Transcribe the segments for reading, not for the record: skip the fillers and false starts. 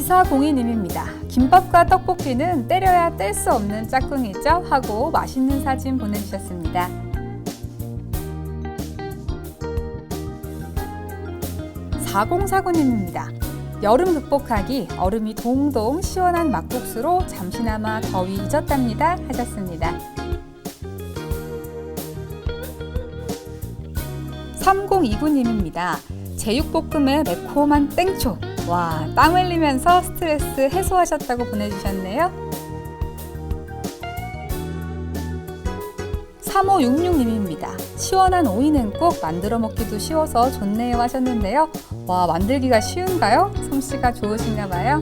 2402님입니다. 김밥과 떡볶이는 때려야 뗄 수 없는 짝꿍이죠? 하고 맛있는 사진 보내주셨습니다. 4049님입니다. 여름 극복하기 얼음이 동동 시원한 막국수로 잠시나마 더위 잊었답니다. 하셨습니다. 3029님입니다. 제육볶음에 매콤한 땡초. 와, 땀 흘리면서 스트레스 해소하셨다고 보내주셨네요. 3566님입니다. 시원한 오이냉국 만들어 먹기도 쉬워서 좋네요 하셨는데요. 와, 만들기가 쉬운가요? 솜씨가 좋으신가 봐요.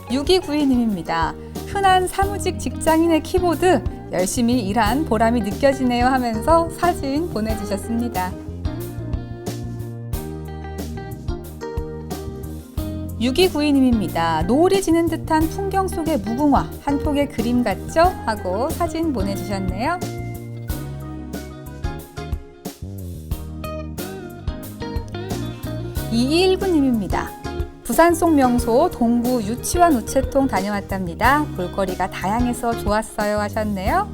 6292님입니다. 흔한 사무직 직장인의 키보드 열심히 일한 보람이 느껴지네요 하면서 사진 보내주셨습니다. 6292님입니다. 노을이 지는 듯한 풍경 속의 무궁화 한 폭의 그림 같죠? 하고 사진 보내주셨네요. 2219님입니다. 부산 속 명소 동구 유치원 우체통 다녀왔답니다. 볼거리가 다양해서 좋았어요 하셨네요.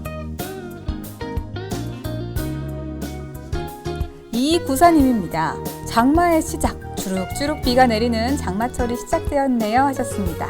2294님입니다. 장마의 시작, 주룩주룩 비가 내리는 장마철이 시작되었네요 하셨습니다.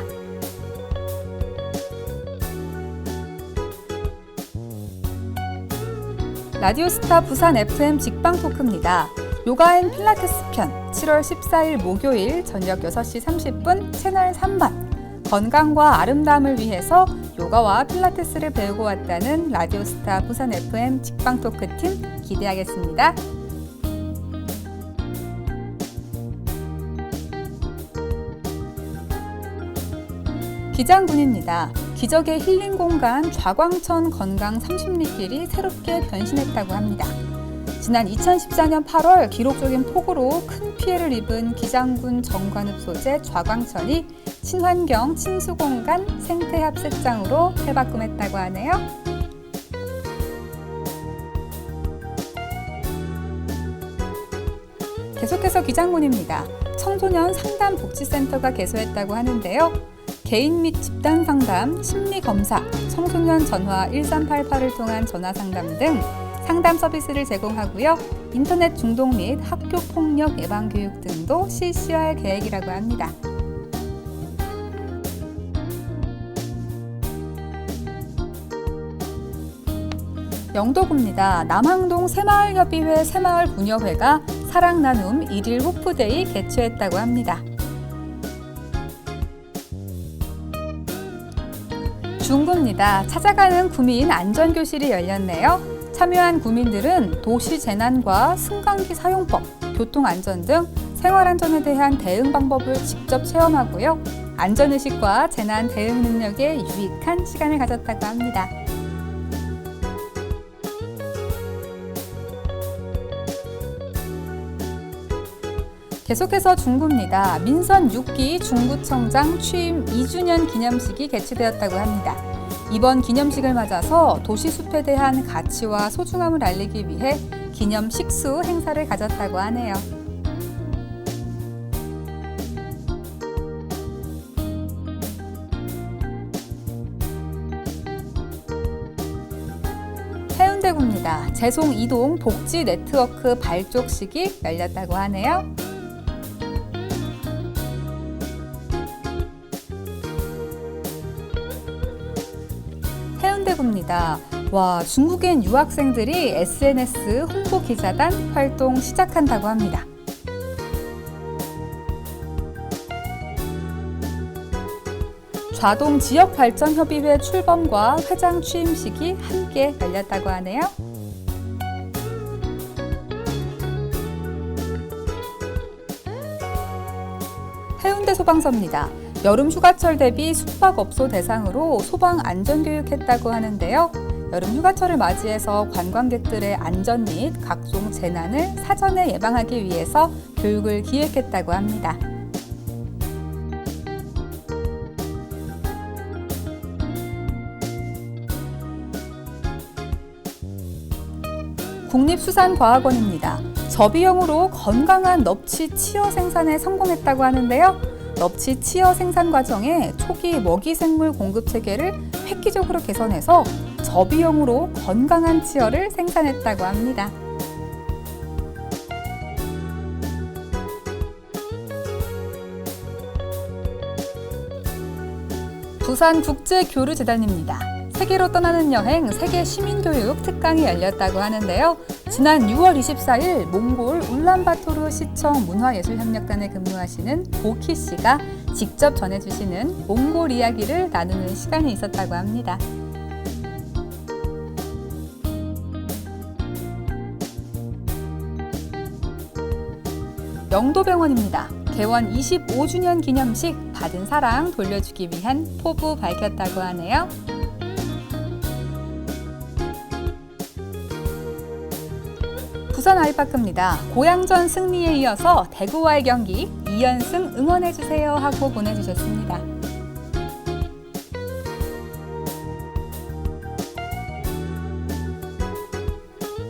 라디오스타 부산 FM 직방 토크입니다. 요가 앤 필라테스 편 7월 14일 목요일 저녁 6시 30분 채널 3번 건강과 아름다움을 위해서 요가와 필라테스를 배우고 왔다는 라디오스타 부산 FM 직방 토크팀 기대하겠습니다. 기장군입니다. 기적의 힐링 공간 좌광천 건강 30리길이 새롭게 변신했다고 합니다. 지난 2014년 8월 기록적인 폭우로 큰 피해를 입은 기장군 정관읍 소재 좌광천이 친환경 친수공간 생태합색장으로 탈바꿈했다고 하네요. 계속해서 기장군입니다. 청소년 상담복지센터가 개소했다고 하는데요. 개인 및 집단 상담, 심리 검사, 청소년 전화 1388을 통한 전화 상담 등 상담 서비스를 제공하고요. 인터넷 중독 및 학교 폭력 예방 교육 등도 실시할 계획이라고 합니다. 영도구입니다. 남항동 새마을협의회 새마을부녀회가 사랑나눔 1일 호프데이 개최했다고 합니다. 중구입니다. 찾아가는 구민 안전교실이 열렸네요. 참여한 구민들은 도시 재난과 승강기 사용법, 교통안전 등 생활안전에 대한 대응 방법을 직접 체험하고요. 안전의식과 재난 대응 능력에 유익한 시간을 가졌다고 합니다. 계속해서 중구입니다. 민선 6기 중구청장 취임 2주년 기념식이 개최되었다고 합니다. 이번 기념식을 맞아서 도시숲에 대한 가치와 소중함을 알리기 위해 기념 식수 행사를 가졌다고 하네요. 해운대구입니다. 재송 이동 복지 네트워크 발족식이 열렸다고 하네요. 해운대구입니다. 와, 중국인 유학생들이 SNS 홍보 기자단 활동 시작한다고 합니다. 좌동 지역발전협의회 출범과 회장 취임식이 함께 열렸다고 하네요. 해운대 소방서입니다. 여름 휴가철 대비 숙박업소 대상으로 소방 안전교육했다고 하는데요. 여름 휴가철을 맞이해서 관광객들의 안전 및 각종 재난을 사전에 예방하기 위해서 교육을 기획했다고 합니다. 국립수산과학원입니다. 저비용으로 건강한 넙치 치어 생산에 성공했다고 하는데요. 넙치 치어 생산 과정에 초기 먹이 생물 공급 체계를 획기적으로 개선해서 저비용으로 건강한 치어를 생산했다고 합니다. 부산국제교류재단입니다. 세계로 떠나는 여행 세계 시민교육 특강이 열렸다고 하는데요. 지난 6월 24일 몽골 울란바토르 시청 문화예술협력단에 근무하시는 보키 씨가 직접 전해주시는 몽골 이야기를 나누는 시간이 있었다고 합니다. 영도병원입니다. 개원 25주년 기념식 받은 사랑 돌려주기 위한 포부 밝혔다고 하네요. 부산 아이파크입니다. 고향전 승리에 이어서 대구와의 경기 2연승 응원해주세요 하고 보내주셨습니다.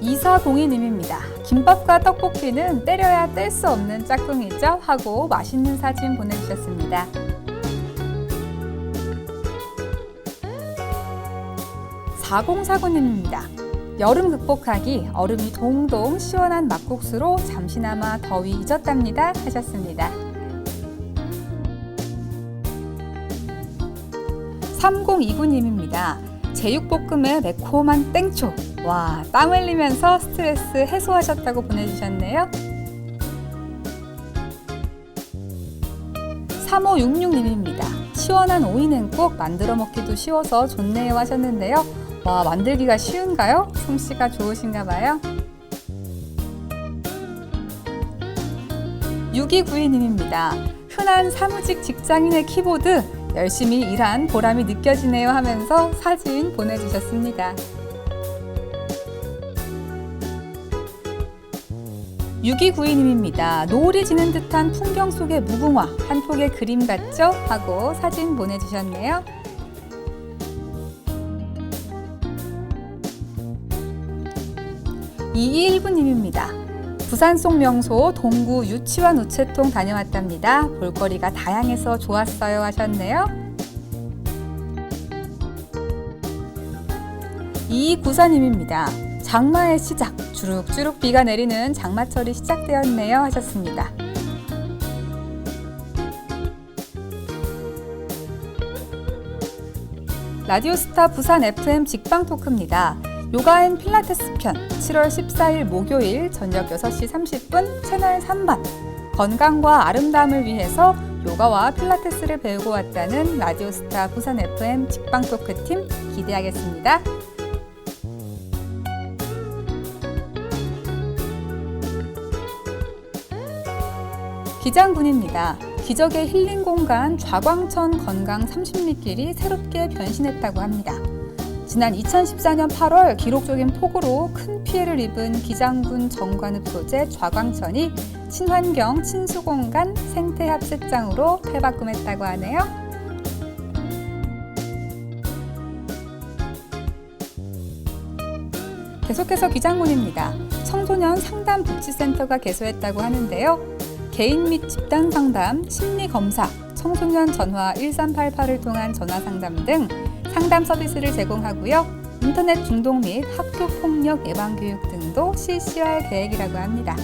이사공이님입니다. 김밥과 떡볶이는 때려야 뗄 수 없는 짝꿍이죠 하고 맛있는 사진 보내주셨습니다. (4049님입니다) 여름 극복하기 얼음이 동동 시원한 막국수로 잠시나마 더위 잊었답니다 하셨습니다. 3029님입니다. 제육볶음에 매콤한 땡초. 와, 땀 흘리면서 스트레스 해소하셨다고 보내주셨네요. 3566님입니다. 시원한 오이냉국 만들어 먹기도 쉬워서 좋네요 하셨는데요. 와, 만들기가 쉬운가요? 솜씨가 좋으신가 봐요. 6292님입니다. 흔한 사무직 직장인의 키보드 열심히 일한 보람이 느껴지네요 하면서 사진 보내주셨습니다. 6292님입니다. 노을이 지는 듯한 풍경 속의 무궁화 한 폭의 그림 같죠? 하고 사진 보내주셨네요. 2219님입니다. 부산 속 명소 동구 유치원 우체통 다녀왔답니다. 볼거리가 다양해서 좋았어요 하셨네요. 2294님입니다. 장마의 시작, 주룩주룩 비가 내리는 장마철이 시작되었네요 하셨습니다. 라디오스타 부산 FM 직방 토크입니다. 요가 앤 필라테스 편 7월 14일 목요일 저녁 6시 30분 채널 3번 건강과 아름다움을 위해서 요가와 필라테스를 배우고 왔다는 라디오스타 부산 FM 직방 토크팀 기대하겠습니다. 기장군입니다. 기적의 힐링 공간 좌광천 건강 30리길이 새롭게 변신했다고 합니다. 지난 2014년 8월 기록적인 폭우로 큰 피해를 입은 기장군 정관읍 소재 좌광천이 친환경 친수공간 생태합색장으로 탈바꿈했다고 하네요. 계속해서 기장군입니다. 청소년 상담복지센터가 개소했다고 하는데요. 개인 및 집단 상담, 심리 검사, 청소년 전화 1388을 통한 전화 상담 등 상담 서비스를 제공하고요. 인터넷 중독 및 학교 폭력 예방 교육 등도 실시할 계획이라고 합니다.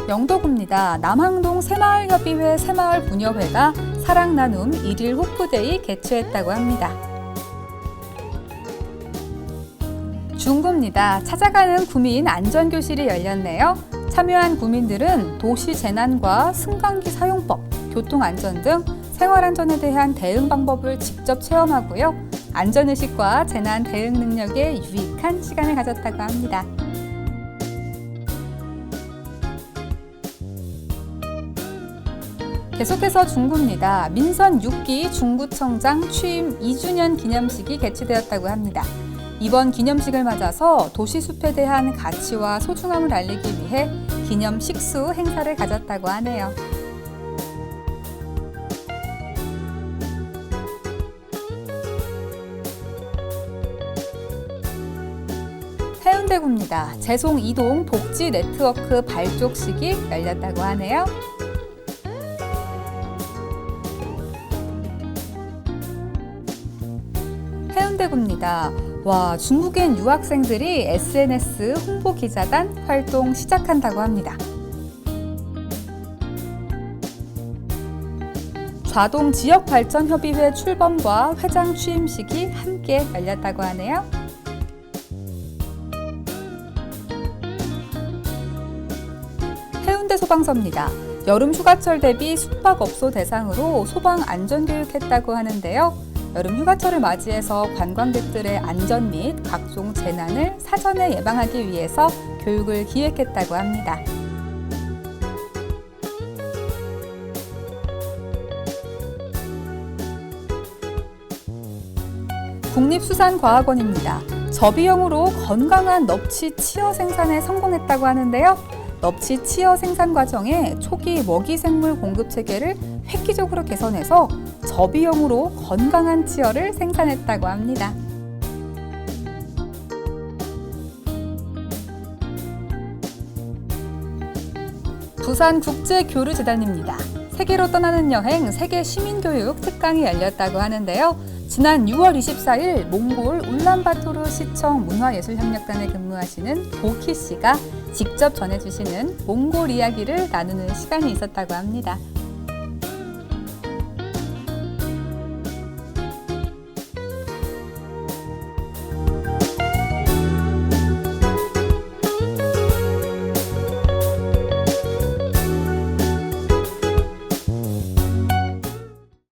영도구입니다. 남항동 새마을협의회 새마을부녀회가 사랑나눔 1일 호프데이 개최했다고 합니다. 중구입니다. 찾아가는 구민 안전교실이 열렸네요. 참여한 구민들은 도시 재난과 승강기 사용법, 교통안전 등 생활안전에 대한 대응 방법을 직접 체험하고요. 안전의식과 재난 대응 능력에 유익한 시간을 가졌다고 합니다. 계속해서 중구입니다. 민선 6기 중구청장 취임 2주년 기념식이 개최되었다고 합니다. 이번 기념식을 맞아서 도시숲에 대한 가치와 소중함을 알리기 위해 기념 식수 행사를 가졌다고 하네요. 해운대구입니다. 재송 2동 복지 네트워크 발족식이 열렸다고 하네요. 해운대구입니다. 와, 중국인 유학생들이 SNS 홍보 기자단 활동 시작한다고 합니다. 좌동 지역발전협의회 출범과 회장 취임식이 함께 열렸다고 하네요. 해운대 소방서입니다. 여름 휴가철 대비 숙박업소 대상으로 소방 안전교육했다고 하는데요. 여름 휴가철을 맞이해서 관광객들의 안전 및 각종 재난을 사전에 예방하기 위해서 교육을 기획했다고 합니다. 국립수산과학원입니다. 저비용으로 건강한 넙치 치어 생산에 성공했다고 하는데요. 넙치 치어 생산 과정에 초기 먹이 생물 공급 체계를 획기적으로 개선해서 저비용으로 건강한 치어를 생산했다고 합니다. 부산국제교류재단입니다. 세계로 떠나는 여행 세계 시민교육 특강이 열렸다고 하는데요. 지난 6월 24일 몽골 울란바토르 시청 문화예술협력단에 근무하시는 보키 씨가 직접 전해주시는 몽골 이야기를 나누는 시간이 있었다고 합니다.